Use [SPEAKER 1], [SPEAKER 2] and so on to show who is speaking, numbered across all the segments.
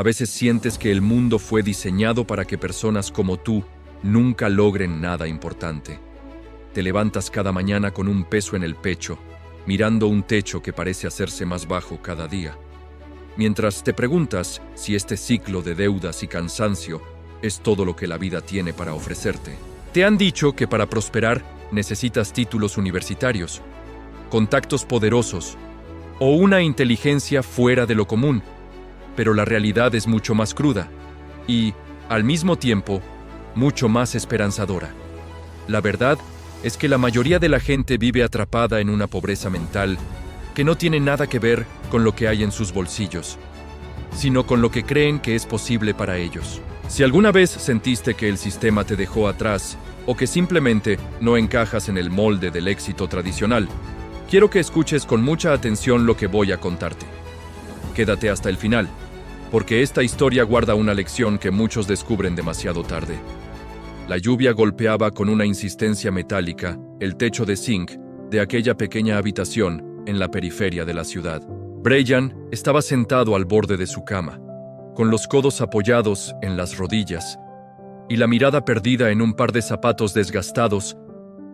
[SPEAKER 1] A veces sientes que el mundo fue diseñado para que personas como tú nunca logren nada importante. Te levantas cada mañana con un peso en el pecho, mirando un techo que parece hacerse más bajo cada día. Mientras te preguntas si este ciclo de deudas y cansancio es todo lo que la vida tiene para ofrecerte. Te han dicho que para prosperar necesitas títulos universitarios, contactos poderosos o una inteligencia fuera de lo común, pero la realidad es mucho más cruda y, al mismo tiempo, mucho más esperanzadora. La verdad es que la mayoría de la gente vive atrapada en una pobreza mental que no tiene nada que ver con lo que hay en sus bolsillos, sino con lo que creen que es posible para ellos. Si alguna vez sentiste que el sistema te dejó atrás o que simplemente no encajas en el molde del éxito tradicional, quiero que escuches con mucha atención lo que voy a contarte. Quédate hasta el final, porque esta historia guarda una lección que muchos descubren demasiado tarde. La lluvia golpeaba con una insistencia metálica el techo de zinc de aquella pequeña habitación en la periferia de la ciudad. Brian estaba sentado al borde de su cama, con los codos apoyados en las rodillas y la mirada perdida en un par de zapatos desgastados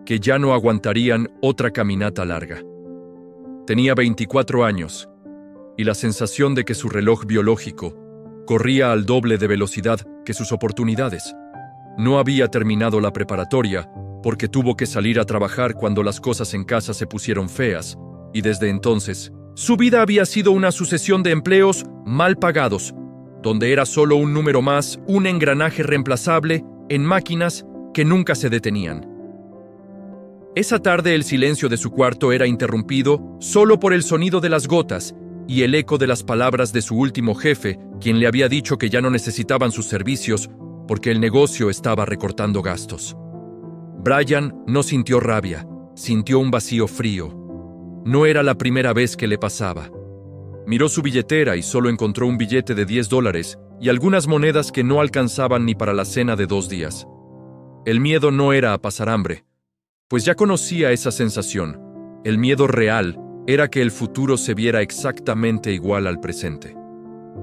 [SPEAKER 1] que ya no aguantarían otra caminata larga. Tenía 24 años y la sensación de que su reloj biológico corría al doble de velocidad que sus oportunidades. No había terminado la preparatoria porque tuvo que salir a trabajar cuando las cosas en casa se pusieron feas, y desde entonces, su vida había sido una sucesión de empleos mal pagados, donde era solo un número más, un engranaje reemplazable en máquinas que nunca se detenían. Esa tarde el silencio de su cuarto era interrumpido solo por el sonido de las gotas y el eco de las palabras de su último jefe, quien le había dicho que ya no necesitaban sus servicios porque el negocio estaba recortando gastos. Brian no sintió rabia, sintió un vacío frío. No era la primera vez que le pasaba. Miró su billetera y solo encontró un billete de $10 y algunas monedas que no alcanzaban ni para la cena de 2 días. El miedo no era a pasar hambre, pues ya conocía esa sensación. El miedo real era que el futuro se viera exactamente igual al presente.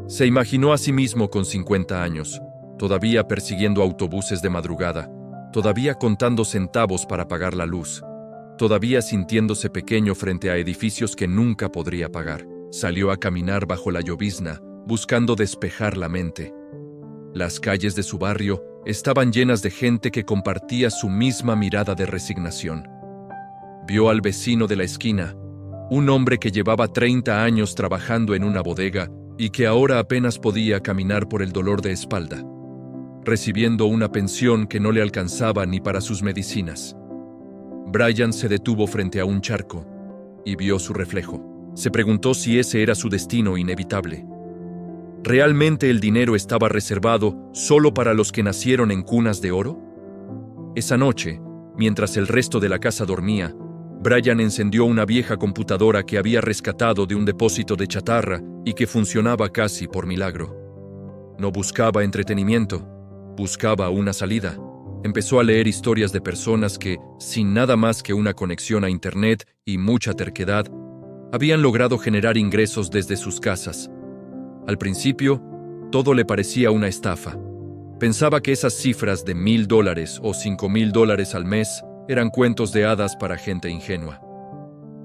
[SPEAKER 1] Se imaginó a sí mismo con 50 años, todavía persiguiendo autobuses de madrugada, todavía contando centavos para pagar la luz, todavía sintiéndose pequeño frente a edificios que nunca podría pagar. Salió a caminar bajo la llovizna, buscando despejar la mente. Las calles de su barrio estaban llenas de gente que compartía su misma mirada de resignación. Vio al vecino de la esquina, un hombre que llevaba 30 años trabajando en una bodega y que ahora apenas podía caminar por el dolor de espalda, recibiendo una pensión que no le alcanzaba ni para sus medicinas. Brian se detuvo frente a un charco y vio su reflejo. Se preguntó si ese era su destino inevitable. ¿Realmente el dinero estaba reservado solo para los que nacieron en cunas de oro? Esa noche, mientras el resto de la casa dormía, Brian encendió una vieja computadora que había rescatado de un depósito de chatarra y que funcionaba casi por milagro. No buscaba entretenimiento, buscaba una salida. Empezó a leer historias de personas que, sin nada más que una conexión a Internet y mucha terquedad, habían logrado generar ingresos desde sus casas. Al principio, todo le parecía una estafa. Pensaba que esas cifras de $1,000 o $5,000 al mes eran cuentos de hadas para gente ingenua.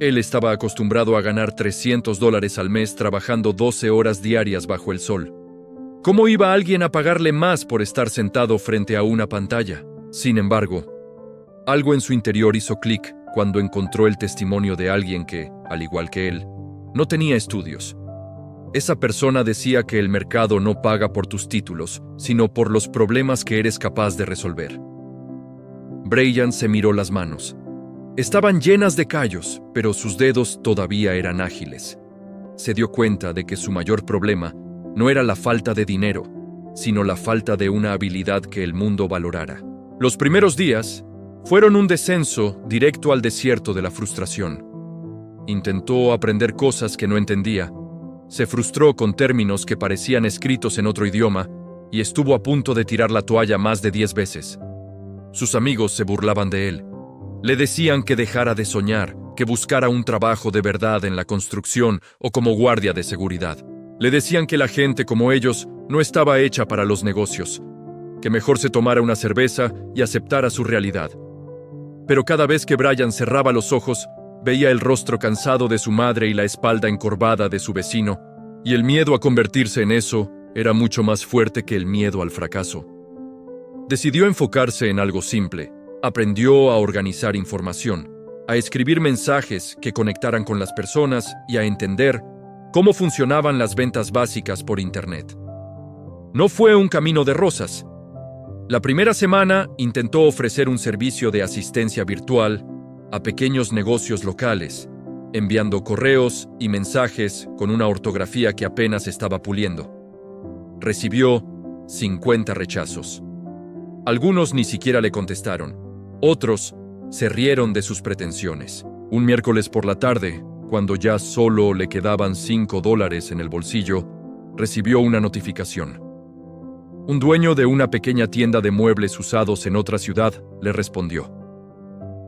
[SPEAKER 1] Él estaba acostumbrado a ganar $300 al mes trabajando 12 horas diarias bajo el sol. ¿Cómo iba alguien a pagarle más por estar sentado frente a una pantalla? Sin embargo, algo en su interior hizo clic cuando encontró el testimonio de alguien que, al igual que él, no tenía estudios. Esa persona decía que el mercado no paga por tus títulos, sino por los problemas que eres capaz de resolver. Brian se miró las manos. Estaban llenas de callos, pero sus dedos todavía eran ágiles. Se dio cuenta de que su mayor problema no era la falta de dinero, sino la falta de una habilidad que el mundo valorara. Los primeros días fueron un descenso directo al desierto de la frustración. Intentó aprender cosas que no entendía, se frustró con términos que parecían escritos en otro idioma y estuvo a punto de tirar la toalla más de 10 veces. Sus amigos se burlaban de él. Le decían que dejara de soñar, que buscara un trabajo de verdad en la construcción o como guardia de seguridad. Le decían que la gente como ellos no estaba hecha para los negocios, que mejor se tomara una cerveza y aceptara su realidad. Pero cada vez que Brian cerraba los ojos, veía el rostro cansado de su madre y la espalda encorvada de su vecino, y el miedo a convertirse en eso era mucho más fuerte que el miedo al fracaso. Decidió enfocarse en algo simple. Aprendió a organizar información, a escribir mensajes que conectaran con las personas y a entender cómo funcionaban las ventas básicas por Internet. No fue un camino de rosas. La primera semana intentó ofrecer un servicio de asistencia virtual a pequeños negocios locales, enviando correos y mensajes con una ortografía que apenas estaba puliendo. Recibió 50 rechazos. Algunos ni siquiera le contestaron. Otros se rieron de sus pretensiones. Un miércoles por la tarde, cuando ya solo le quedaban $5 en el bolsillo, recibió una notificación. Un dueño de una pequeña tienda de muebles usados en otra ciudad le respondió.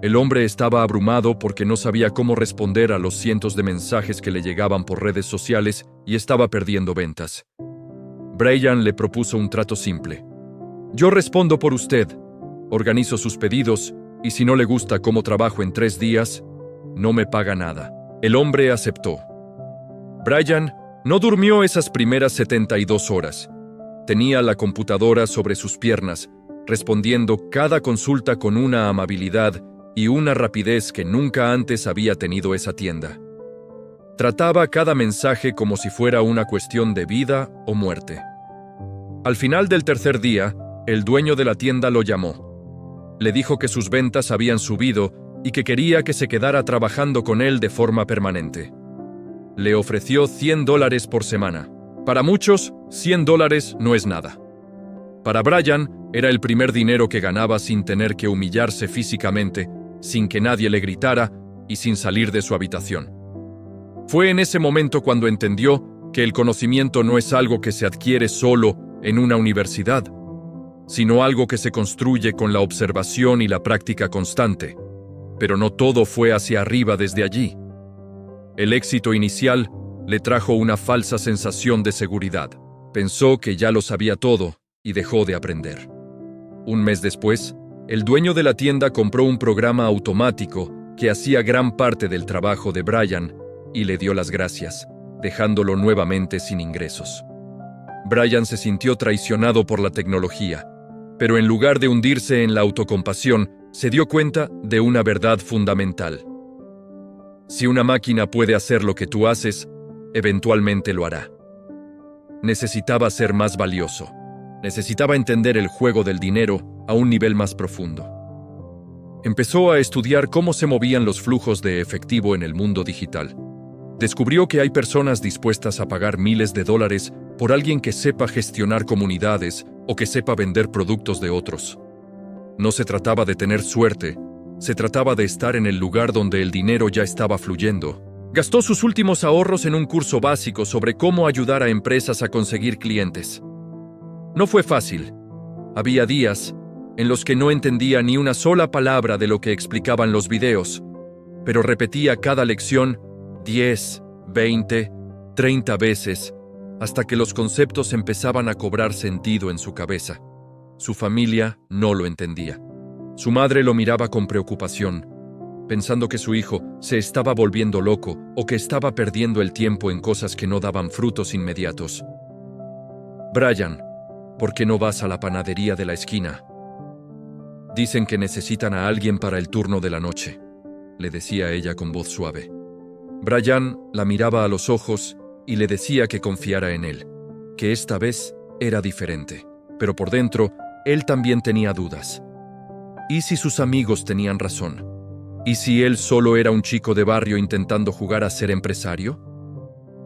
[SPEAKER 1] El hombre estaba abrumado porque no sabía cómo responder a los cientos de mensajes que le llegaban por redes sociales y estaba perdiendo ventas. Brian le propuso un trato simple. Yo respondo por usted, organizo sus pedidos y si no le gusta cómo trabajo en 3 días, no me paga nada. El hombre aceptó. Brian no durmió esas primeras 72 horas. Tenía la computadora sobre sus piernas, respondiendo cada consulta con una amabilidad y una rapidez que nunca antes había tenido esa tienda. Trataba cada mensaje como si fuera una cuestión de vida o muerte. Al final del tercer día, el dueño de la tienda lo llamó. Le dijo que sus ventas habían subido y que quería que se quedara trabajando con él de forma permanente. Le ofreció $100 por semana. Para muchos, $100 no es nada. Para Brian, era el primer dinero que ganaba sin tener que humillarse físicamente, sin que nadie le gritara y sin salir de su habitación. Fue en ese momento cuando entendió que el conocimiento no es algo que se adquiere solo en una universidad, sino algo que se construye con la observación y la práctica constante. Pero no todo fue hacia arriba desde allí. El éxito inicial le trajo una falsa sensación de seguridad. Pensó que ya lo sabía todo y dejó de aprender. Un mes después, el dueño de la tienda compró un programa automático que hacía gran parte del trabajo de Brian y le dio las gracias, dejándolo nuevamente sin ingresos. Brian se sintió traicionado por la tecnología, pero en lugar de hundirse en la autocompasión, se dio cuenta de una verdad fundamental. Si una máquina puede hacer lo que tú haces, eventualmente lo hará. Necesitaba ser más valioso. Necesitaba entender el juego del dinero a un nivel más profundo. Empezó a estudiar cómo se movían los flujos de efectivo en el mundo digital. Descubrió que hay personas dispuestas a pagar miles de dólares por alguien que sepa gestionar comunidades o que sepa vender productos de otros. No se trataba de tener suerte, se trataba de estar en el lugar donde el dinero ya estaba fluyendo. Gastó sus últimos ahorros en un curso básico sobre cómo ayudar a empresas a conseguir clientes. No fue fácil. Había días en los que no entendía ni una sola palabra de lo que explicaban los videos, pero repetía cada lección 10, 20, 30 veces, hasta que los conceptos empezaban a cobrar sentido en su cabeza. Su familia no lo entendía. Su madre lo miraba con preocupación, pensando que su hijo se estaba volviendo loco o que estaba perdiendo el tiempo en cosas que no daban frutos inmediatos. Brian, ¿por qué no vas a la panadería de la esquina? Dicen que necesitan a alguien para el turno de la noche, le decía ella con voz suave. Brian la miraba a los ojos y le decía que confiara en él, que esta vez era diferente, pero por dentro él también tenía dudas. ¿Y si sus amigos tenían razón? ¿Y si él solo era un chico de barrio intentando jugar a ser empresario?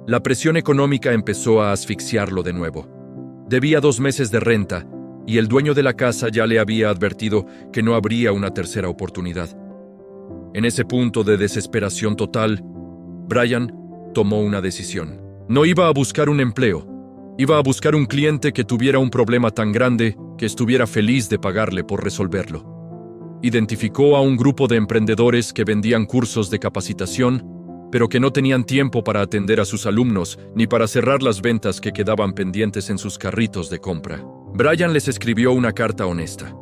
[SPEAKER 1] La presión económica empezó a asfixiarlo de nuevo. Debía 2 meses de renta y el dueño de la casa ya le había advertido que no habría una tercera oportunidad. En ese punto de desesperación total, Brian tomó una decisión. No iba a buscar un empleo, iba a buscar un cliente que tuviera un problema tan grande que estuviera feliz de pagarle por resolverlo. Identificó a un grupo de emprendedores que vendían cursos de capacitación, pero que no tenían tiempo para atender a sus alumnos ni para cerrar las ventas que quedaban pendientes en sus carritos de compra. Brian les escribió una carta honesta.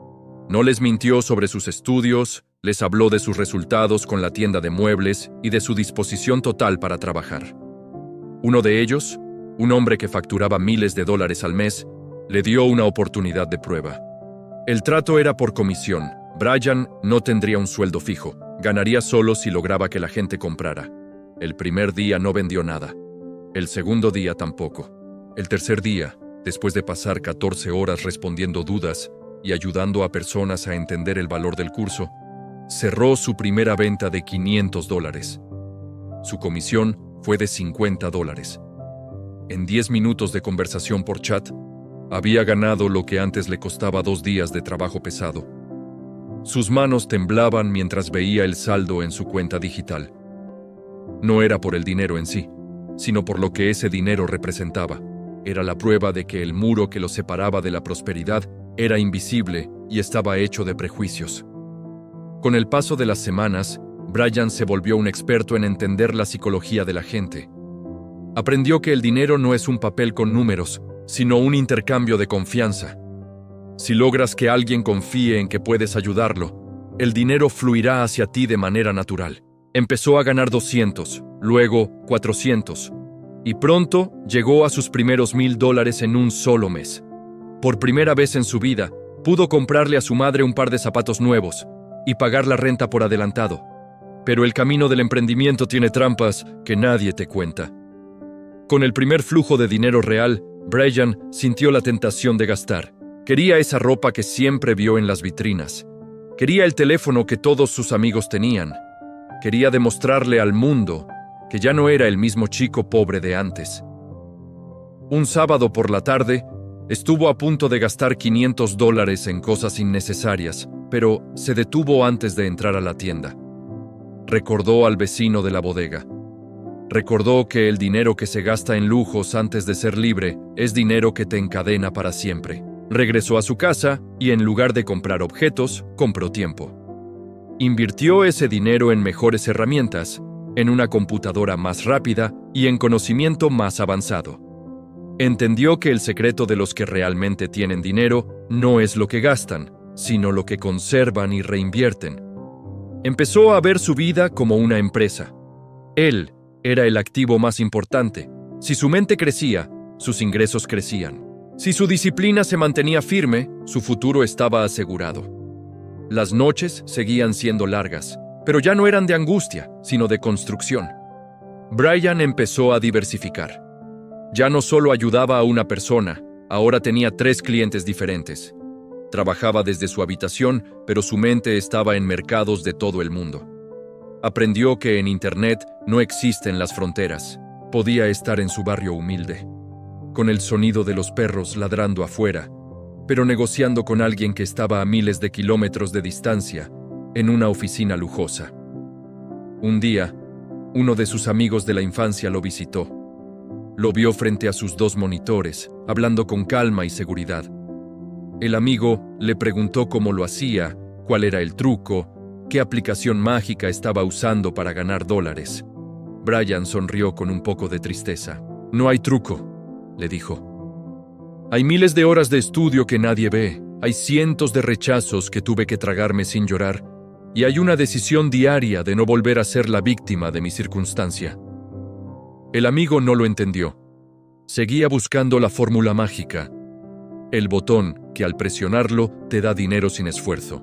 [SPEAKER 1] No les mintió sobre sus estudios, les habló de sus resultados con la tienda de muebles y de su disposición total para trabajar. Uno de ellos, un hombre que facturaba miles de dólares al mes, le dio una oportunidad de prueba. El trato era por comisión. Brian no tendría un sueldo fijo. Ganaría solo si lograba que la gente comprara. El primer día no vendió nada. El segundo día tampoco. El tercer día, después de pasar 14 horas respondiendo dudas y ayudando a personas a entender el valor del curso, cerró su primera venta de $500. Su comisión fue de $50. En 10 minutos de conversación por chat, había ganado lo que antes le costaba 2 días de trabajo pesado. Sus manos temblaban mientras veía el saldo en su cuenta digital. No era por el dinero en sí, sino por lo que ese dinero representaba. Era la prueba de que el muro que lo separaba de la prosperidad era invisible y estaba hecho de prejuicios. Con el paso de las semanas, Brian se volvió un experto en entender la psicología de la gente. Aprendió que el dinero no es un papel con números, sino un intercambio de confianza. Si logras que alguien confíe en que puedes ayudarlo, el dinero fluirá hacia ti de manera natural. Empezó a ganar 200, luego 400, y pronto llegó a sus primeros $1,000 en un solo mes. Por primera vez en su vida, pudo comprarle a su madre un par de zapatos nuevos y pagar la renta por adelantado. Pero el camino del emprendimiento tiene trampas que nadie te cuenta. Con el primer flujo de dinero real, Brian sintió la tentación de gastar. Quería esa ropa que siempre vio en las vitrinas. Quería el teléfono que todos sus amigos tenían. Quería demostrarle al mundo que ya no era el mismo chico pobre de antes. Un sábado por la tarde, estuvo a punto de gastar $500 en cosas innecesarias, pero se detuvo antes de entrar a la tienda. Recordó al vecino de la bodega. Recordó que el dinero que se gasta en lujos antes de ser libre es dinero que te encadena para siempre. Regresó a su casa y en lugar de comprar objetos, compró tiempo. Invirtió ese dinero en mejores herramientas, en una computadora más rápida y en conocimiento más avanzado. Entendió que el secreto de los que realmente tienen dinero no es lo que gastan, sino lo que conservan y reinvierten. Empezó a ver su vida como una empresa. Él era el activo más importante. Si su mente crecía, sus ingresos crecían. Si su disciplina se mantenía firme, su futuro estaba asegurado. Las noches seguían siendo largas, pero ya no eran de angustia, sino de construcción. Brian empezó a diversificar. Ya no solo ayudaba a una persona, ahora tenía 3 clientes diferentes. Trabajaba desde su habitación, pero su mente estaba en mercados de todo el mundo. Aprendió que en Internet no existen las fronteras. Podía estar en su barrio humilde, con el sonido de los perros ladrando afuera, pero negociando con alguien que estaba a miles de kilómetros de distancia, en una oficina lujosa. Un día, uno de sus amigos de la infancia lo visitó. Lo vio frente a sus 2 monitores, hablando con calma y seguridad. El amigo le preguntó cómo lo hacía, cuál era el truco, qué aplicación mágica estaba usando para ganar dólares. Brian sonrió con un poco de tristeza. «No hay truco», le dijo. «Hay miles de horas de estudio que nadie ve, hay cientos de rechazos que tuve que tragarme sin llorar, y hay una decisión diaria de no volver a ser la víctima de mi circunstancia». El amigo no lo entendió. Seguía buscando la fórmula mágica, el botón que al presionarlo te da dinero sin esfuerzo.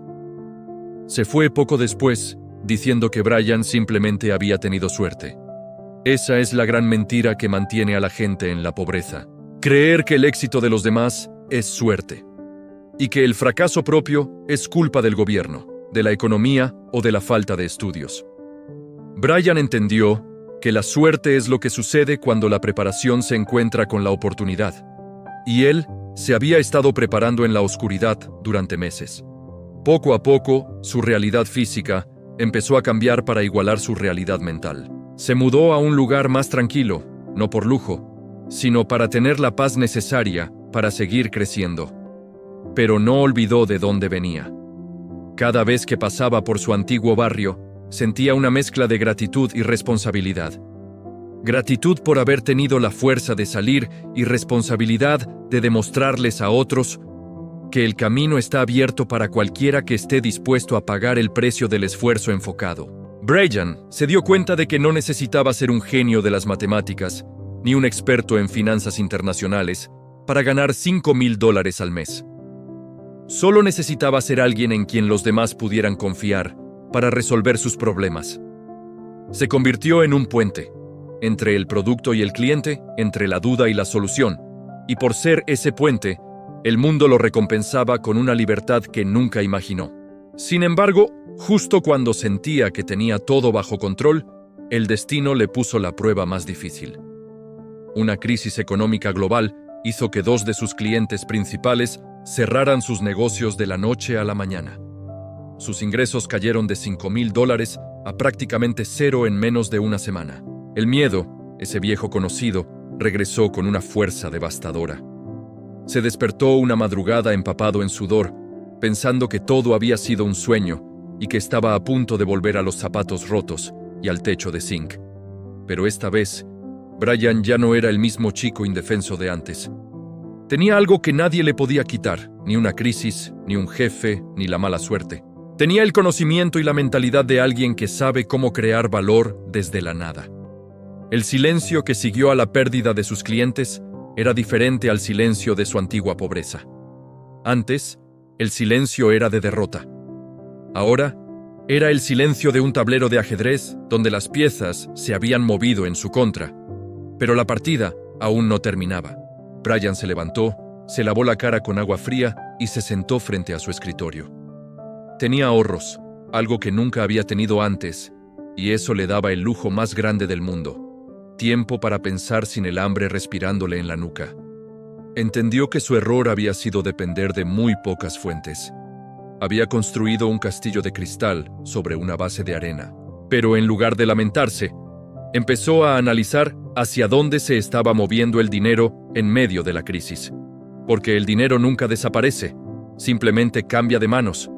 [SPEAKER 1] Se fue poco después, diciendo que Brian simplemente había tenido suerte. Esa es la gran mentira que mantiene a la gente en la pobreza. Creer que el éxito de los demás es suerte, y que el fracaso propio es culpa del gobierno, de la economía o de la falta de estudios. Brian entendió que la suerte es lo que sucede cuando la preparación se encuentra con la oportunidad, y él se había estado preparando en la oscuridad durante meses. Poco a poco, su realidad física empezó a cambiar para igualar su realidad mental. Se mudó a un lugar más tranquilo, no por lujo, sino para tener la paz necesaria para seguir creciendo. Pero no olvidó de dónde venía. Cada vez que pasaba por su antiguo barrio, sentía una mezcla de gratitud y responsabilidad. Gratitud por haber tenido la fuerza de salir y responsabilidad de demostrarles a otros que el camino está abierto para cualquiera que esté dispuesto a pagar el precio del esfuerzo enfocado. Brian se dio cuenta de que no necesitaba ser un genio de las matemáticas ni un experto en finanzas internacionales para ganar $5,000 al mes. Solo necesitaba ser alguien en quien los demás pudieran confiar para resolver sus problemas. Se convirtió en un puente entre el producto y el cliente, entre la duda y la solución, y por ser ese puente, el mundo lo recompensaba con una libertad que nunca imaginó. Sin embargo, justo cuando sentía que tenía todo bajo control, el destino le puso la prueba más difícil. Una crisis económica global hizo que 2 de sus clientes principales cerraran sus negocios de la noche a la mañana. Sus ingresos cayeron de $5,000 a prácticamente cero en menos de una semana. El miedo, ese viejo conocido, regresó con una fuerza devastadora. Se despertó una madrugada empapado en sudor, pensando que todo había sido un sueño y que estaba a punto de volver a los zapatos rotos y al techo de zinc. Pero esta vez, Brian ya no era el mismo chico indefenso de antes. Tenía algo que nadie le podía quitar, ni una crisis, ni un jefe, ni la mala suerte. Tenía el conocimiento y la mentalidad de alguien que sabe cómo crear valor desde la nada. El silencio que siguió a la pérdida de sus clientes era diferente al silencio de su antigua pobreza. Antes, el silencio era de derrota. Ahora, era el silencio de un tablero de ajedrez donde las piezas se habían movido en su contra. Pero la partida aún no terminaba. Brian se levantó, se lavó la cara con agua fría y se sentó frente a su escritorio. Tenía ahorros, algo que nunca había tenido antes, y eso le daba el lujo más grande del mundo. Tiempo para pensar sin el hambre respirándole en la nuca. Entendió que su error había sido depender de muy pocas fuentes. Había construido un castillo de cristal sobre una base de arena. Pero en lugar de lamentarse, empezó a analizar hacia dónde se estaba moviendo el dinero en medio de la crisis. Porque el dinero nunca desaparece, simplemente cambia de manos.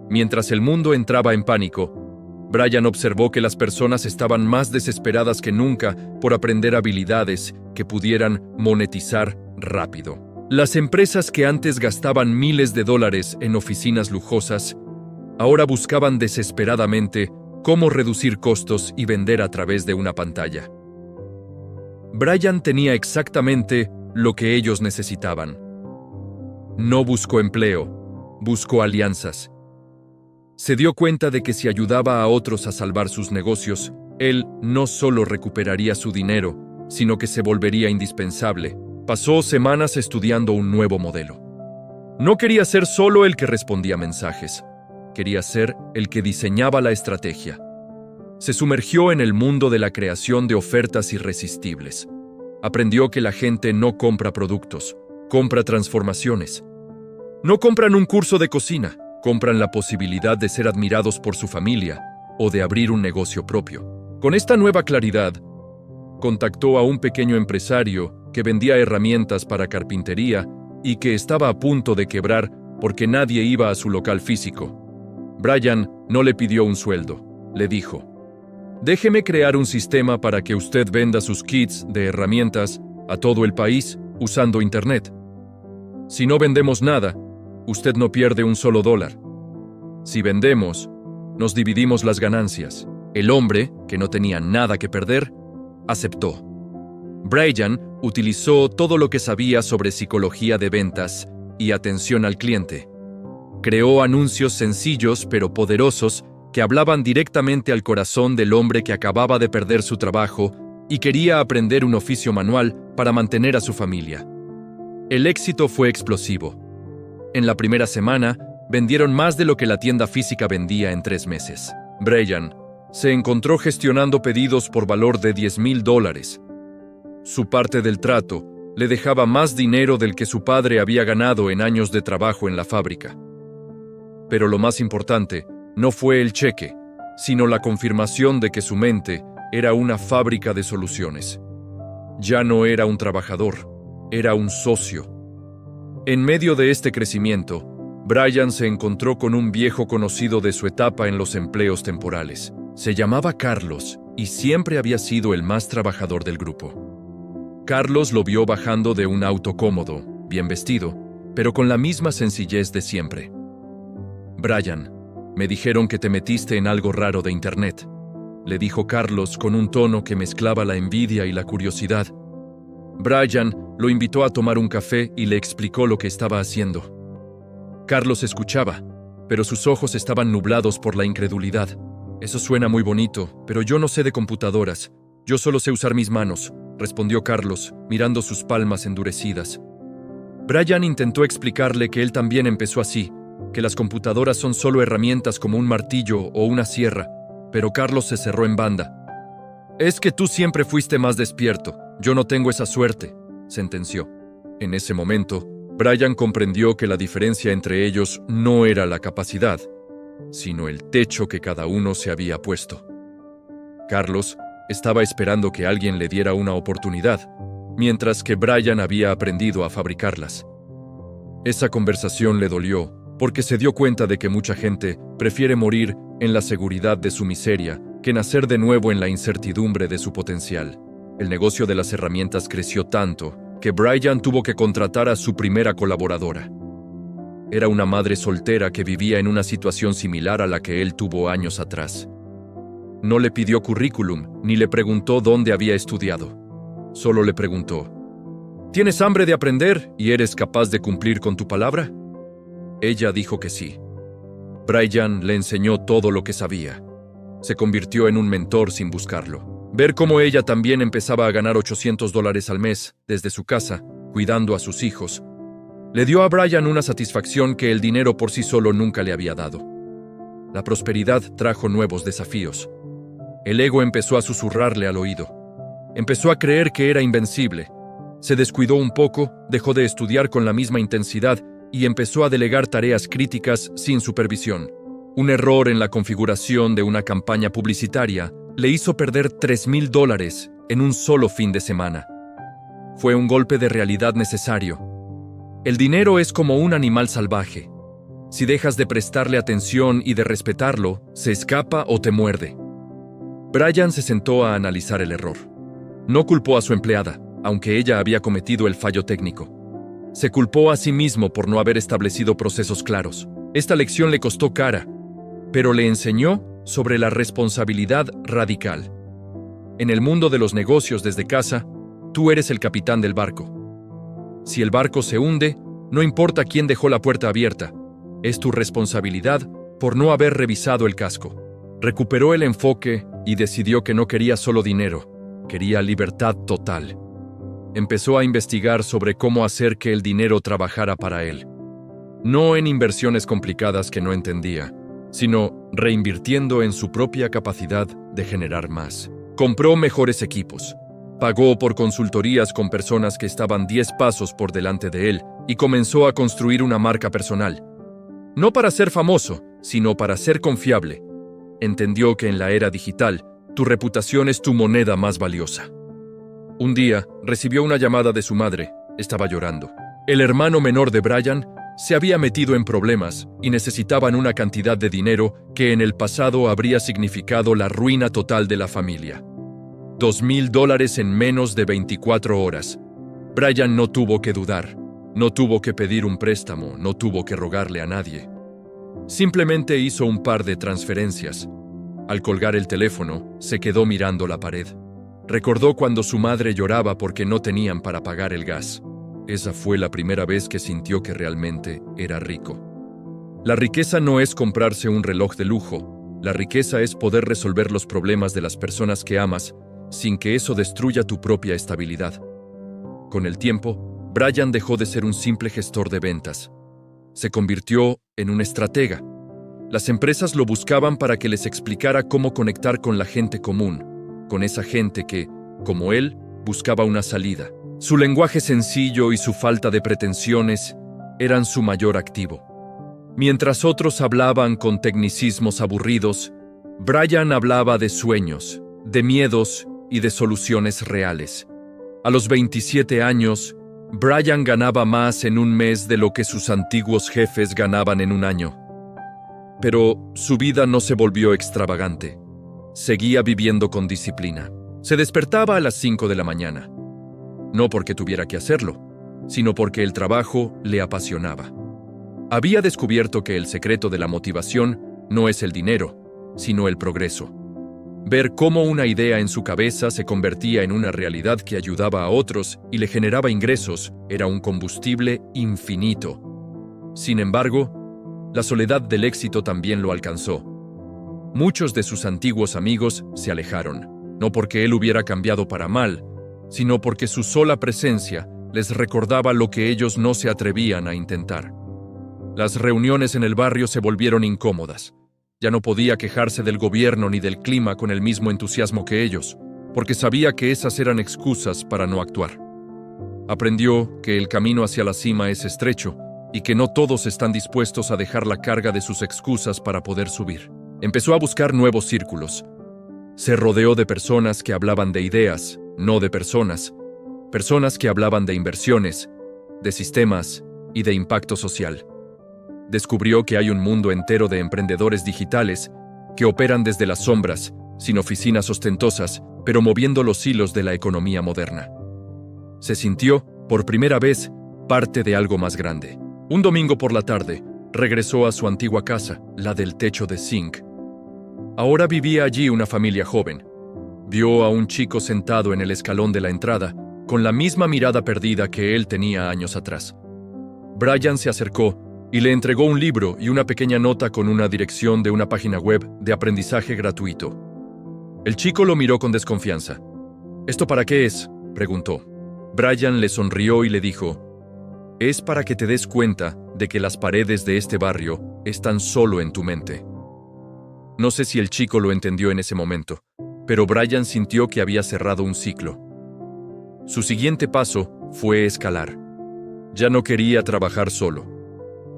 [SPEAKER 1] Mientras el mundo entraba en pánico, Brian observó que las personas estaban más desesperadas que nunca por aprender habilidades que pudieran monetizar rápido. Las empresas que antes gastaban miles de dólares en oficinas lujosas, ahora buscaban desesperadamente cómo reducir costos y vender a través de una pantalla. Brian tenía exactamente lo que ellos necesitaban. No buscó empleo, buscó alianzas. Se dio cuenta de que si ayudaba a otros a salvar sus negocios, él no solo recuperaría su dinero, sino que se volvería indispensable. Pasó semanas estudiando un nuevo modelo. No quería ser solo el que respondía mensajes. Quería ser el que diseñaba la estrategia. Se sumergió en el mundo de la creación de ofertas irresistibles. Aprendió que la gente no compra productos, compra transformaciones. No compran un curso de cocina, compran la posibilidad de ser admirados por su familia o de abrir un negocio propio. Con esta nueva claridad, contactó a un pequeño empresario que vendía herramientas para carpintería y que estaba a punto de quebrar porque nadie iba a su local físico. Brian no le pidió un sueldo, le dijo: «Déjeme crear un sistema para que usted venda sus kits de herramientas a todo el país usando Internet. Si no vendemos nada, usted no pierde un solo dólar. Si vendemos, nos dividimos las ganancias». El hombre, que no tenía nada que perder, aceptó. Brian utilizó todo lo que sabía sobre psicología de ventas y atención al cliente. Creó anuncios sencillos pero poderosos que hablaban directamente al corazón del hombre que acababa de perder su trabajo y quería aprender un oficio manual para mantener a su familia. El éxito fue explosivo. En la primera semana, vendieron más de lo que la tienda física vendía en 3 meses. Brian se encontró gestionando pedidos por valor de $10,000. Su parte del trato le dejaba más dinero del que su padre había ganado en años de trabajo en la fábrica. Pero lo más importante no fue el cheque, sino la confirmación de que su mente era una fábrica de soluciones. Ya no era un trabajador, era un socio. En medio de este crecimiento, Brian se encontró con un viejo conocido de su etapa en los empleos temporales. Se llamaba Carlos y siempre había sido el más trabajador del grupo. Carlos lo vio bajando de un auto cómodo, bien vestido, pero con la misma sencillez de siempre. «Brian, me dijeron que te metiste en algo raro de internet», le dijo Carlos con un tono que mezclaba la envidia y la curiosidad. Brian lo invitó a tomar un café y le explicó lo que estaba haciendo. Carlos escuchaba, pero sus ojos estaban nublados por la incredulidad. «Eso suena muy bonito, pero yo no sé de computadoras. Yo solo sé usar mis manos», respondió Carlos, mirando sus palmas endurecidas. Brian intentó explicarle que él también empezó así, que las computadoras son solo herramientas como un martillo o una sierra, pero Carlos se cerró en banda. «Es que tú siempre fuiste más despierto. Yo no tengo esa suerte», sentenció. En ese momento, Brian comprendió que la diferencia entre ellos no era la capacidad, sino el techo que cada uno se había puesto. Carlos estaba esperando que alguien le diera una oportunidad, mientras que Brian había aprendido a fabricarlas. Esa conversación le dolió, porque se dio cuenta de que mucha gente prefiere morir en la seguridad de su miseria que nacer de nuevo en la incertidumbre de su potencial. El negocio de las herramientas creció tanto que Brian tuvo que contratar a su primera colaboradora. Era una madre soltera que vivía en una situación similar a la que él tuvo años atrás. No le pidió currículum ni le preguntó dónde había estudiado. Solo le preguntó: «¿Tienes hambre de aprender y eres capaz de cumplir con tu palabra?». Ella dijo que sí. Brian le enseñó todo lo que sabía. Se convirtió en un mentor sin buscarlo. Ver cómo ella también empezaba a ganar $800 al mes desde su casa, cuidando a sus hijos, le dio a Brian una satisfacción que el dinero por sí solo nunca le había dado. La prosperidad trajo nuevos desafíos. El ego empezó a susurrarle al oído. Empezó a creer que era invencible. Se descuidó un poco, dejó de estudiar con la misma intensidad y empezó a delegar tareas críticas sin supervisión. Un error en la configuración de una campaña publicitaria le hizo perder $3,000 en un solo fin de semana. Fue un golpe de realidad necesario. El dinero es como un animal salvaje. Si dejas de prestarle atención y de respetarlo, se escapa o te muerde. Brian se sentó a analizar el error. No culpó a su empleada, aunque ella había cometido el fallo técnico. Se culpó a sí mismo por no haber establecido procesos claros. Esta lección le costó cara, pero le enseñó sobre la responsabilidad radical. En el mundo de los negocios desde casa, tú eres el capitán del barco. Si el barco se hunde, no importa quién dejó la puerta abierta, es tu responsabilidad por no haber revisado el casco. Recuperó el enfoque y decidió que no quería solo dinero, quería libertad total. Empezó a investigar sobre cómo hacer que el dinero trabajara para él. No en inversiones complicadas que no entendía, sino reinvirtiendo en su propia capacidad de generar más. Compró mejores equipos, pagó por consultorías con personas que estaban 10 pasos por delante de él y comenzó a construir una marca personal. No para ser famoso, sino para ser confiable. Entendió que en la era digital, tu reputación es tu moneda más valiosa. Un día, recibió una llamada de su madre. Estaba llorando. El hermano menor de Brian se había metido en problemas y necesitaban una cantidad de dinero que en el pasado habría significado la ruina total de la familia. $2,000 en menos de 24 horas. Brian no tuvo que dudar, no tuvo que pedir un préstamo, no tuvo que rogarle a nadie. Simplemente hizo un par de transferencias. Al colgar el teléfono, se quedó mirando la pared. Recordó cuando su madre lloraba porque no tenían para pagar el gas. Esa fue la primera vez que sintió que realmente era rico. La riqueza no es comprarse un reloj de lujo. La riqueza es poder resolver los problemas de las personas que amas sin que eso destruya tu propia estabilidad. Con el tiempo, Brian dejó de ser un simple gestor de ventas. Se convirtió en un estratega. Las empresas lo buscaban para que les explicara cómo conectar con la gente común, con esa gente que, como él, buscaba una salida. Su lenguaje sencillo y su falta de pretensiones eran su mayor activo. Mientras otros hablaban con tecnicismos aburridos, Brian hablaba de sueños, de miedos y de soluciones reales. A los 27 años, Brian ganaba más en un mes de lo que sus antiguos jefes ganaban en un año. Pero su vida no se volvió extravagante. Seguía viviendo con disciplina. Se despertaba a las 5 de la mañana. No porque tuviera que hacerlo, sino porque el trabajo le apasionaba. Había descubierto que el secreto de la motivación no es el dinero, sino el progreso. Ver cómo una idea en su cabeza se convertía en una realidad que ayudaba a otros y le generaba ingresos era un combustible infinito. Sin embargo, la soledad del éxito también lo alcanzó. Muchos de sus antiguos amigos se alejaron, no porque él hubiera cambiado para mal, sino porque su sola presencia les recordaba lo que ellos no se atrevían a intentar. Las reuniones en el barrio se volvieron incómodas. Ya no podía quejarse del gobierno ni del clima con el mismo entusiasmo que ellos, porque sabía que esas eran excusas para no actuar. Aprendió que el camino hacia la cima es estrecho y que no todos están dispuestos a dejar la carga de sus excusas para poder subir. Empezó a buscar nuevos círculos. Se rodeó de personas que hablaban de ideas, no de personas. Personas que hablaban de inversiones, de sistemas y de impacto social. Descubrió que hay un mundo entero de emprendedores digitales que operan desde las sombras, sin oficinas ostentosas, pero moviendo los hilos de la economía moderna. Se sintió, por primera vez, parte de algo más grande. Un domingo por la tarde, regresó a su antigua casa, la del techo de zinc. Ahora vivía allí una familia joven. Vio a un chico sentado en el escalón de la entrada, con la misma mirada perdida que él tenía años atrás. Brian se acercó y le entregó un libro y una pequeña nota con una dirección de una página web de aprendizaje gratuito. El chico lo miró con desconfianza. ¿Esto para qué es?, preguntó. Brian le sonrió y le dijo: es para que te des cuenta de que las paredes de este barrio están solo en tu mente. No sé si el chico lo entendió en ese momento, pero Brian sintió que había cerrado un ciclo. Su siguiente paso fue escalar. Ya no quería trabajar solo.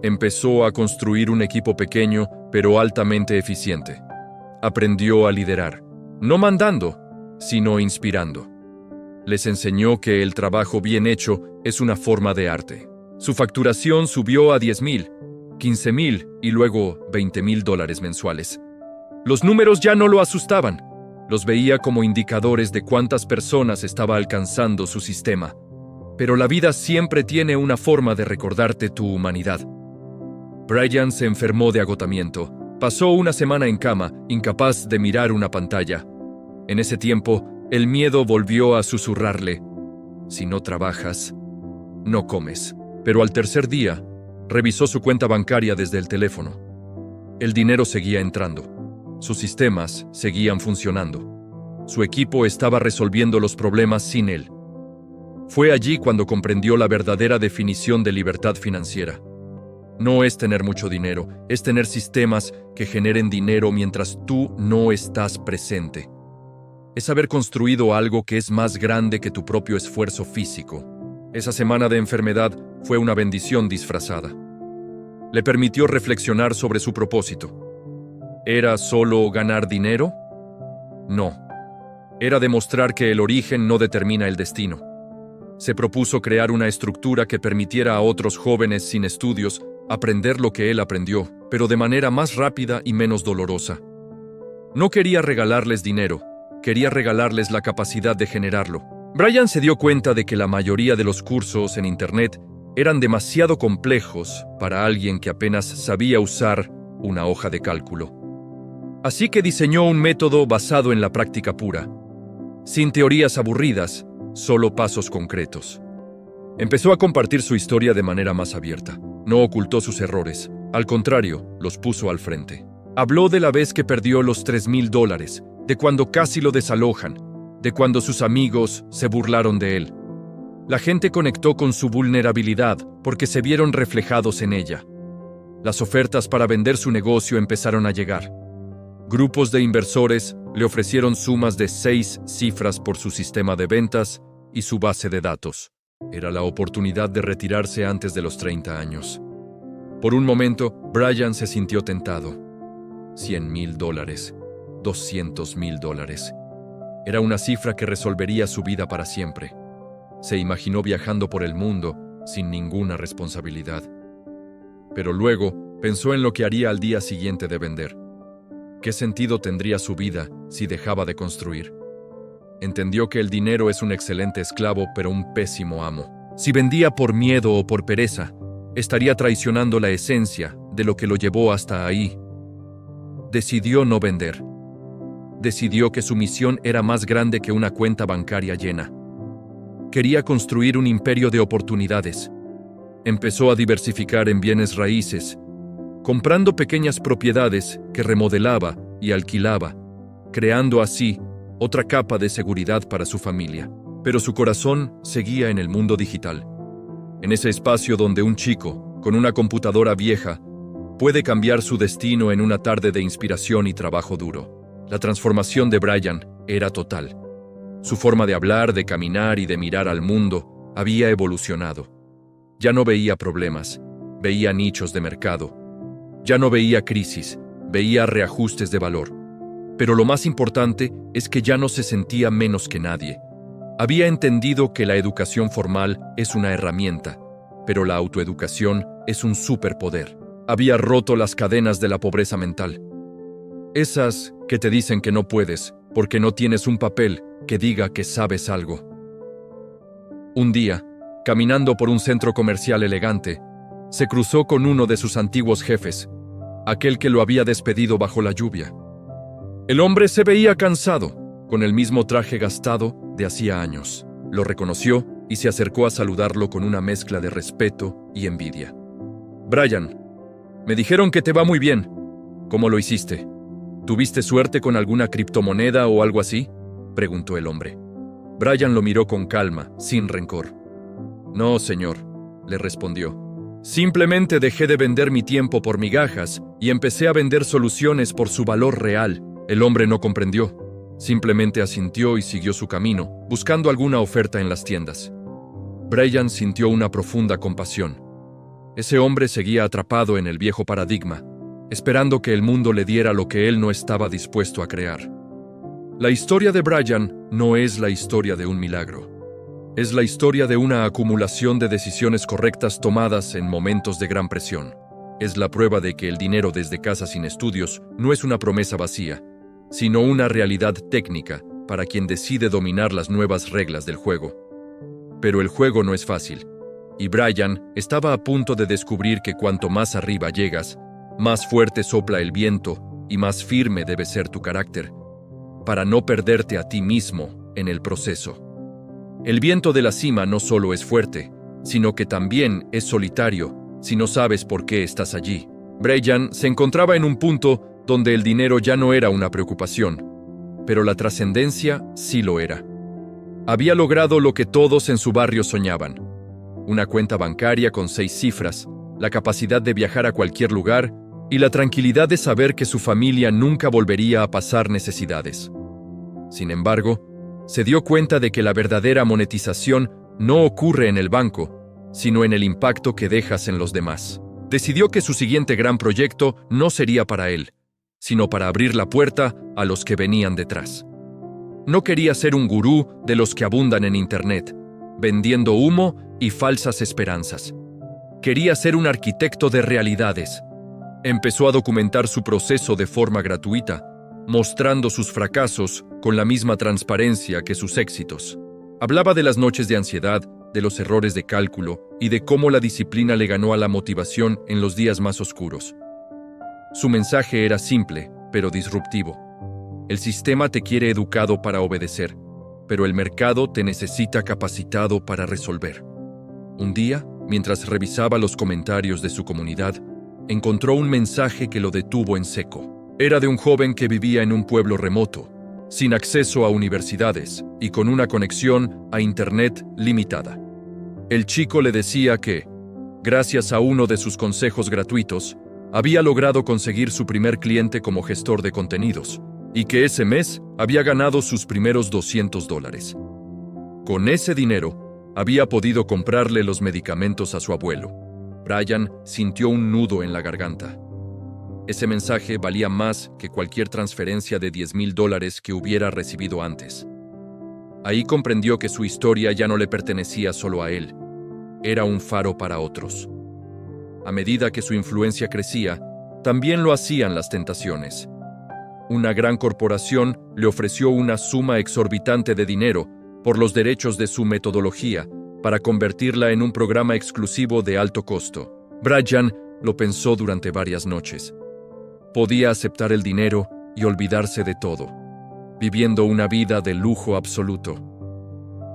[SPEAKER 1] Empezó a construir un equipo pequeño, pero altamente eficiente. Aprendió a liderar, no mandando, sino inspirando. Les enseñó que el trabajo bien hecho es una forma de arte. Su facturación subió a $10,000, $15,000 y luego $20,000 mensuales. Los números ya no lo asustaban. Los veía como indicadores de cuántas personas estaba alcanzando su sistema. Pero la vida siempre tiene una forma de recordarte tu humanidad. Brian se enfermó de agotamiento. Pasó una semana en cama, incapaz de mirar una pantalla. En ese tiempo, el miedo volvió a susurrarle: si no trabajas, no comes. Pero al tercer día, revisó su cuenta bancaria desde el teléfono. El dinero seguía entrando. Sus sistemas seguían funcionando. Su equipo estaba resolviendo los problemas sin él. Fue allí cuando comprendió la verdadera definición de libertad financiera. No es tener mucho dinero, es tener sistemas que generen dinero mientras tú no estás presente. Es haber construido algo que es más grande que tu propio esfuerzo físico. Esa semana de enfermedad fue una bendición disfrazada. Le permitió reflexionar sobre su propósito. ¿Era solo ganar dinero? No. Era demostrar que el origen no determina el destino. Se propuso crear una estructura que permitiera a otros jóvenes sin estudios aprender lo que él aprendió, pero de manera más rápida y menos dolorosa. No quería regalarles dinero, quería regalarles la capacidad de generarlo. Brian se dio cuenta de que la mayoría de los cursos en Internet eran demasiado complejos para alguien que apenas sabía usar una hoja de cálculo. Así que diseñó un método basado en la práctica pura, sin teorías aburridas, solo pasos concretos. Empezó a compartir su historia de manera más abierta. No ocultó sus errores, al contrario, los puso al frente. Habló de la vez que perdió los $3,000, de cuando casi lo desalojan, de cuando sus amigos se burlaron de él. La gente conectó con su vulnerabilidad porque se vieron reflejados en ella. Las ofertas para vender su negocio empezaron a llegar. Grupos de inversores le ofrecieron sumas de 6 cifras por su sistema de ventas y su base de datos. Era la oportunidad de retirarse antes de los 30 años. Por un momento, Brian se sintió tentado. $100,000, $200,000. Era una cifra que resolvería su vida para siempre. Se imaginó viajando por el mundo sin ninguna responsabilidad. Pero luego pensó en lo que haría al día siguiente de vender. ¿Qué sentido tendría su vida si dejaba de construir? Entendió que el dinero es un excelente esclavo, pero un pésimo amo. Si vendía por miedo o por pereza, estaría traicionando la esencia de lo que lo llevó hasta ahí. Decidió no vender. Decidió que su misión era más grande que una cuenta bancaria llena. Quería construir un imperio de oportunidades. Empezó a diversificar en bienes raíces, comprando pequeñas propiedades que remodelaba y alquilaba, creando así otra capa de seguridad para su familia. Pero su corazón seguía en el mundo digital, en ese espacio donde un chico, con una computadora vieja, puede cambiar su destino en una tarde de inspiración y trabajo duro. La transformación de Brian era total. Su forma de hablar, de caminar y de mirar al mundo había evolucionado. Ya no veía problemas, veía nichos de mercado. Ya no veía crisis, veía reajustes de valor. Pero lo más importante es que ya no se sentía menos que nadie. Había entendido que la educación formal es una herramienta, pero la autoeducación es un superpoder. Había roto las cadenas de la pobreza mental. Esas que te dicen que no puedes porque no tienes un papel que diga que sabes algo. Un día, caminando por un centro comercial elegante, se cruzó con uno de sus antiguos jefes, aquel que lo había despedido bajo la lluvia. El hombre se veía cansado, con el mismo traje gastado de hacía años. Lo reconoció y se acercó a saludarlo con una mezcla de respeto y envidia. «Brian, me dijeron que te va muy bien. ¿Cómo lo hiciste? ¿Tuviste suerte con alguna criptomoneda o algo así?», preguntó el hombre. Brian lo miró con calma, sin rencor. «No, señor», le respondió. «Simplemente dejé de vender mi tiempo por migajas y empecé a vender soluciones por su valor real». El hombre no comprendió. Simplemente asintió y siguió su camino, buscando alguna oferta en las tiendas. Brian sintió una profunda compasión. Ese hombre seguía atrapado en el viejo paradigma, esperando que el mundo le diera lo que él no estaba dispuesto a crear. La historia de Brian no es la historia de un milagro. Es la historia de una acumulación de decisiones correctas tomadas en momentos de gran presión. Es la prueba de que el dinero desde casa sin estudios no es una promesa vacía, sino una realidad técnica para quien decide dominar las nuevas reglas del juego. Pero el juego no es fácil, y Brian estaba a punto de descubrir que cuanto más arriba llegas, más fuerte sopla el viento y más firme debe ser tu carácter, para no perderte a ti mismo en el proceso. El viento de la cima no solo es fuerte, sino que también es solitario si no sabes por qué estás allí. Brian se encontraba en un punto donde el dinero ya no era una preocupación, pero la trascendencia sí lo era. Había logrado lo que todos en su barrio soñaban: una cuenta bancaria con 6 cifras, la capacidad de viajar a cualquier lugar y la tranquilidad de saber que su familia nunca volvería a pasar necesidades. Sin embargo, se dio cuenta de que la verdadera monetización no ocurre en el banco, sino en el impacto que dejas en los demás. Decidió que su siguiente gran proyecto no sería para él, sino para abrir la puerta a los que venían detrás. No quería ser un gurú de los que abundan en Internet, vendiendo humo y falsas esperanzas. Quería ser un arquitecto de realidades. Empezó a documentar su proceso de forma gratuita, mostrando sus fracasos con la misma transparencia que sus éxitos. Hablaba de las noches de ansiedad, de los errores de cálculo y de cómo la disciplina le ganó a la motivación en los días más oscuros. Su mensaje era simple, pero disruptivo. El sistema te quiere educado para obedecer, pero el mercado te necesita capacitado para resolver. Un día, mientras revisaba los comentarios de su comunidad, encontró un mensaje que lo detuvo en seco. Era de un joven que vivía en un pueblo remoto, sin acceso a universidades y con una conexión a Internet limitada. El chico le decía que, gracias a uno de sus consejos gratuitos, había logrado conseguir su primer cliente como gestor de contenidos y que ese mes había ganado sus primeros $200. Con ese dinero, había podido comprarle los medicamentos a su abuelo. Brian sintió un nudo en la garganta. Ese mensaje valía más que cualquier transferencia de $10,000 que hubiera recibido antes. Ahí comprendió que su historia ya no le pertenecía solo a él. Era un faro para otros. A medida que su influencia crecía, también lo hacían las tentaciones. Una gran corporación le ofreció una suma exorbitante de dinero por los derechos de su metodología para convertirla en un programa exclusivo de alto costo. Brian lo pensó durante varias noches. Podía aceptar el dinero y olvidarse de todo, viviendo una vida de lujo absoluto.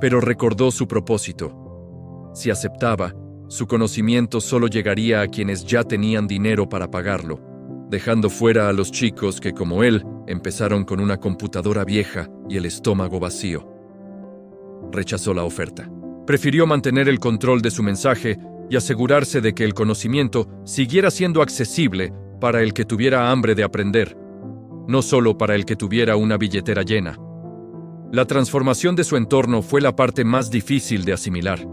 [SPEAKER 1] Pero recordó su propósito. Si aceptaba, su conocimiento solo llegaría a quienes ya tenían dinero para pagarlo, dejando fuera a los chicos que, como él, empezaron con una computadora vieja y el estómago vacío. Rechazó la oferta. Prefirió mantener el control de su mensaje y asegurarse de que el conocimiento siguiera siendo accesible para el que tuviera hambre de aprender, no solo para el que tuviera una billetera llena. La transformación de su entorno fue la parte más difícil de asimilar.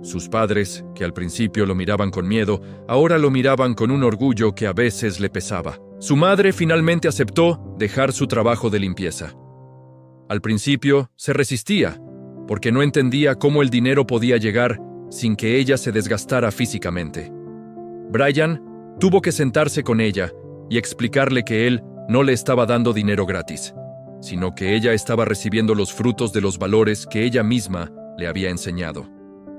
[SPEAKER 1] Sus padres, que al principio lo miraban con miedo, ahora lo miraban con un orgullo que a veces le pesaba. Su madre finalmente aceptó dejar su trabajo de limpieza. Al principio se resistía, porque no entendía cómo el dinero podía llegar sin que ella se desgastara físicamente. Brian tuvo que sentarse con ella y explicarle que él no le estaba dando dinero gratis, sino que ella estaba recibiendo los frutos de los valores que ella misma le había enseñado: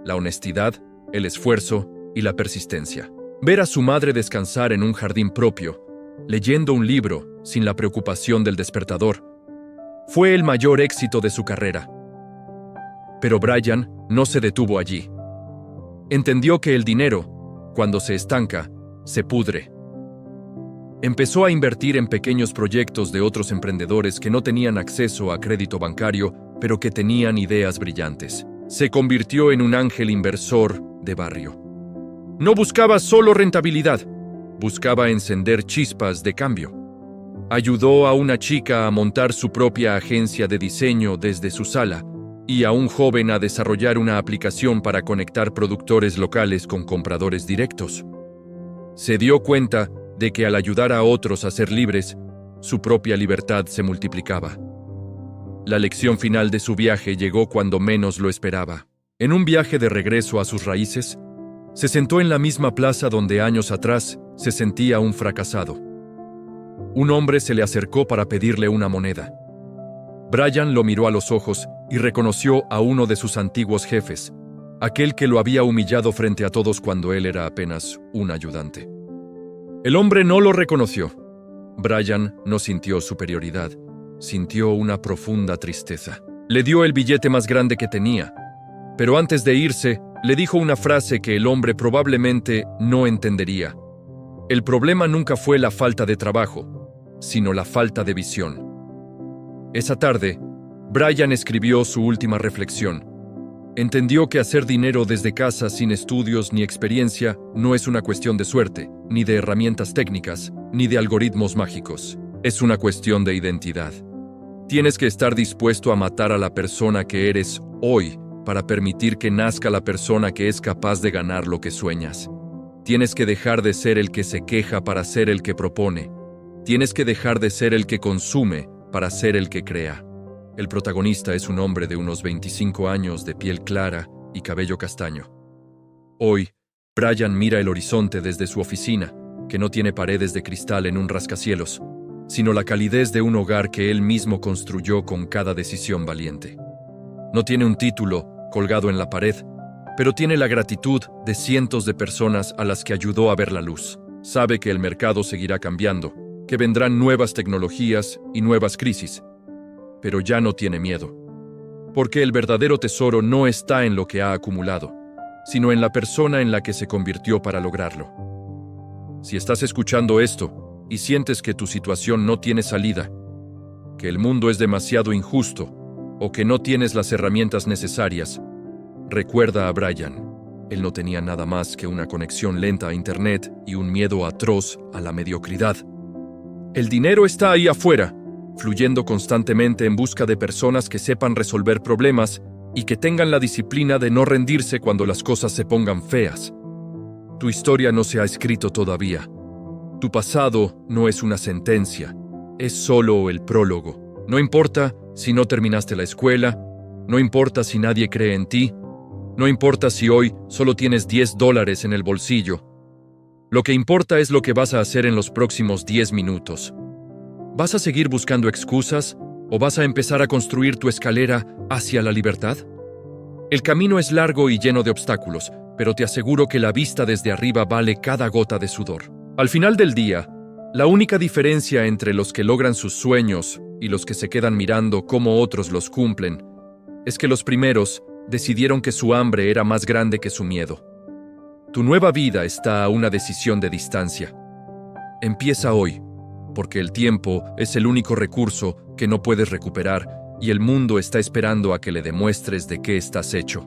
[SPEAKER 1] la honestidad, el esfuerzo y la persistencia. Ver a su madre descansar en un jardín propio, leyendo un libro sin la preocupación del despertador, fue el mayor éxito de su carrera. Pero Brian no se detuvo allí. Entendió que el dinero, cuando se estanca, se pudre. Empezó a invertir en pequeños proyectos de otros emprendedores que no tenían acceso a crédito bancario, pero que tenían ideas brillantes. Se convirtió en un ángel inversor de barrio. No buscaba solo rentabilidad, buscaba encender chispas de cambio. Ayudó a una chica a montar su propia agencia de diseño desde su sala y a un joven a desarrollar una aplicación para conectar productores locales con compradores directos. Se dio cuenta de que al ayudar a otros a ser libres, su propia libertad se multiplicaba. La lección final de su viaje llegó cuando menos lo esperaba. En un viaje de regreso a sus raíces, se sentó en la misma plaza donde años atrás se sentía un fracasado. Un hombre se le acercó para pedirle una moneda. Brian lo miró a los ojos y reconoció a uno de sus antiguos jefes, aquel que lo había humillado frente a todos cuando él era apenas un ayudante. El hombre no lo reconoció. Brian no sintió superioridad, sintió una profunda tristeza. Le dio el billete más grande que tenía, pero antes de irse, le dijo una frase que el hombre probablemente no entendería. El problema nunca fue la falta de trabajo, sino la falta de visión. Esa tarde, Brian escribió su última reflexión. Entendió que hacer dinero desde casa sin estudios ni experiencia no es una cuestión de suerte, ni de herramientas técnicas, ni de algoritmos mágicos. Es una cuestión de identidad. Tienes que estar dispuesto a matar a la persona que eres hoy para permitir que nazca la persona que es capaz de ganar lo que sueñas. Tienes que dejar de ser el que se queja para ser el que propone. Tienes que dejar de ser el que consume para ser el que crea. El protagonista es un hombre de unos 25 años, de piel clara y cabello castaño. Hoy, Brian mira el horizonte desde su oficina, que no tiene paredes de cristal en un rascacielos, sino la calidez de un hogar que él mismo construyó con cada decisión valiente. No tiene un título colgado en la pared, pero tiene la gratitud de cientos de personas a las que ayudó a ver la luz. Sabe que el mercado seguirá cambiando, que vendrán nuevas tecnologías y nuevas crisis, pero ya no tiene miedo, porque el verdadero tesoro no está en lo que ha acumulado, sino en la persona en la que se convirtió para lograrlo. Si estás escuchando esto y sientes que tu situación no tiene salida, que el mundo es demasiado injusto o que no tienes las herramientas necesarias, recuerda a Brian. Él no tenía nada más que una conexión lenta a Internet y un miedo atroz a la mediocridad. El dinero está ahí afuera, fluyendo constantemente en busca de personas que sepan resolver problemas y que tengan la disciplina de no rendirse cuando las cosas se pongan feas. Tu historia no se ha escrito todavía. Tu pasado no es una sentencia, es solo el prólogo. No importa si no terminaste la escuela, No importa si nadie cree en ti. No importa si hoy solo tienes $10 en el bolsillo. Lo que importa es lo que vas a hacer en los próximos 10 minutos. ¿Vas a seguir buscando excusas o vas a empezar a construir tu escalera hacia la libertad? El camino es largo y lleno de obstáculos, pero te aseguro que la vista desde arriba vale cada gota de sudor. Al final del día, la única diferencia entre los que logran sus sueños y los que se quedan mirando cómo otros los cumplen es que los primeros decidieron que su hambre era más grande que su miedo. Tu nueva vida está a una decisión de distancia. Empieza hoy, porque el tiempo es el único recurso que no puedes recuperar y el mundo está esperando a que le demuestres de qué estás hecho.